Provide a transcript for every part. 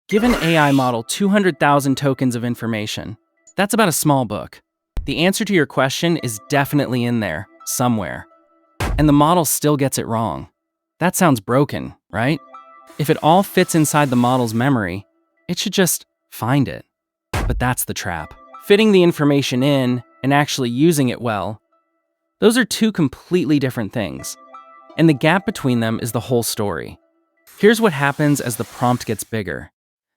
Give an AI model 200,000 tokens of information. That's about a small book. The answer to your question is definitely in there, somewhere. And the model still gets it wrong. That sounds broken, right? If it all fits inside the model's memory, it should just find it. But that's the trap. Fitting the information in and actually using it well, those are two completely different things. And the gap between them is the whole story. Here's what happens as the prompt gets bigger.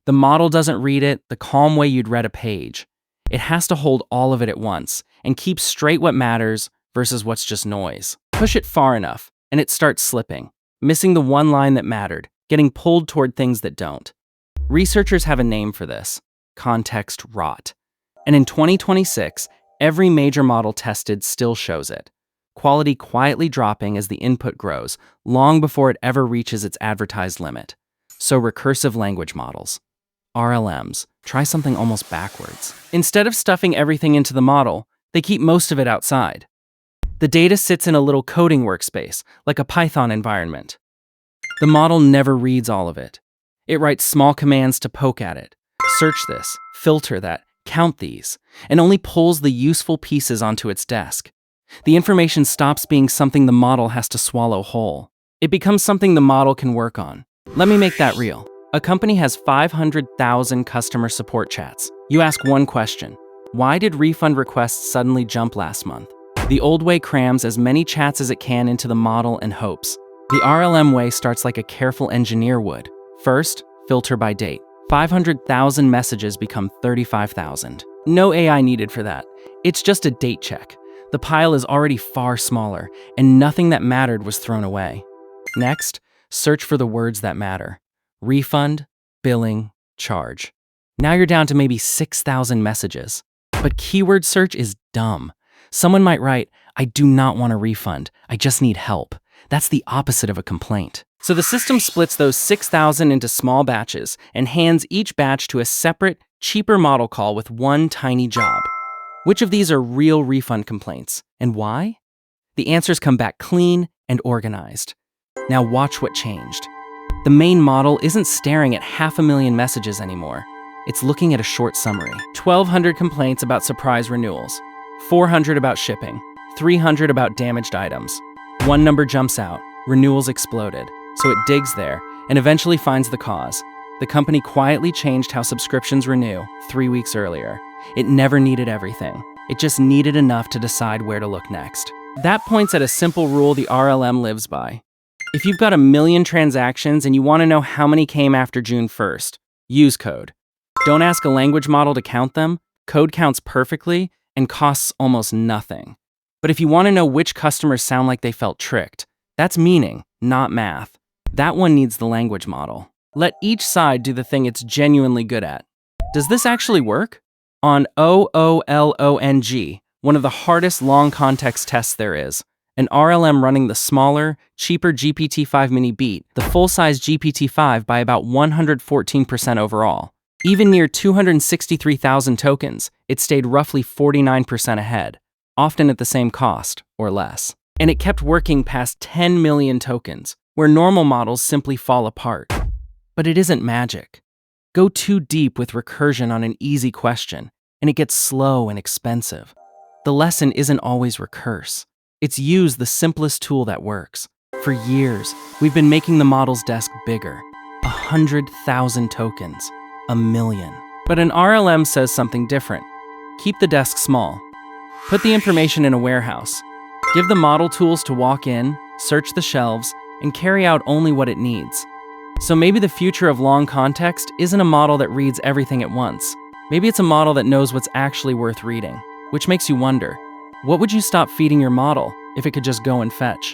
The model doesn't read it the calm way you'd read a page. It has to hold all of it at once and keep straight what matters versus what's just noise. Push it far enough, and it starts slipping, missing the one line that mattered, getting pulled toward things that don't. Researchers have a name for this: context rot. And in 2026, every major model tested still shows it. Quality quietly dropping as the input grows, long before it ever reaches its advertised limit. So recursive language models, RLMs, try something almost backwards. Instead of stuffing everything into the model, they keep most of it outside. The data sits in a little coding workspace, like a Python environment. The model never reads all of it. It writes small commands to poke at it, search this, filter that, count these, and only pulls the useful pieces onto its desk. The information stops being something the model has to swallow whole. It becomes something the model can work on. Let me make that real. A company has 500,000 customer support chats. You ask one question: why did refund requests suddenly jump last month? The old way crams as many chats as it can into the model and hopes. The RLM way starts like a careful engineer would. First, filter by date. 500,000 messages become 35,000. No AI needed for that. It's just a date check. The pile is already far smaller, and nothing that mattered was thrown away. Next, search for the words that matter: refund, billing, charge. Now you're down to maybe 6,000 messages. But keyword search is dumb. Someone might write, "I do not want a refund, I just need help." That's the opposite of a complaint. So the system splits those 6,000 into small batches and hands each batch to a separate, cheaper model call with one tiny job. Which of these are real refund complaints, and why? The answers come back clean and organized. Now watch what changed. The main model isn't staring at 500,000 messages anymore. It's looking at a short summary. 1,200 complaints about surprise renewals, 400 about shipping, 300 about damaged items. One number jumps out: renewals exploded. So it digs there and eventually finds the cause. The company quietly changed how subscriptions renew 3 weeks earlier. It never needed everything. It just needed enough to decide where to look next. That points at a simple rule the RLM lives by. If you've got 1,000,000 transactions and you want to know how many came after June 1st, use code. Don't ask a language model to count them. Code counts perfectly and costs almost nothing. But if you want to know which customers sound like they felt tricked, that's meaning, not math. That one needs the language model. Let each side do the thing it's genuinely good at. Does this actually work? On OOLONG, one of the hardest long context tests there is, an RLM running the smaller, cheaper GPT-5 mini beat the full-size GPT-5 by about 114% overall. Even near 263,000 tokens, it stayed roughly 49% ahead, often at the same cost, or less. And it kept working past 10 million tokens, where normal models simply fall apart. But it isn't magic. Go too deep with recursion on an easy question, and it gets slow and expensive. The lesson isn't always recurse. It's use the simplest tool that works. For years, we've been making the model's desk bigger. 100,000 tokens. 1,000,000. But an RLM says something different. Keep the desk small. Put the information in a warehouse. Give the model tools to walk in, search the shelves, and carry out only what it needs. So maybe the future of long context isn't a model that reads everything at once. Maybe it's a model that knows what's actually worth reading, which makes you wonder, what would you stop feeding your model if it could just go and fetch?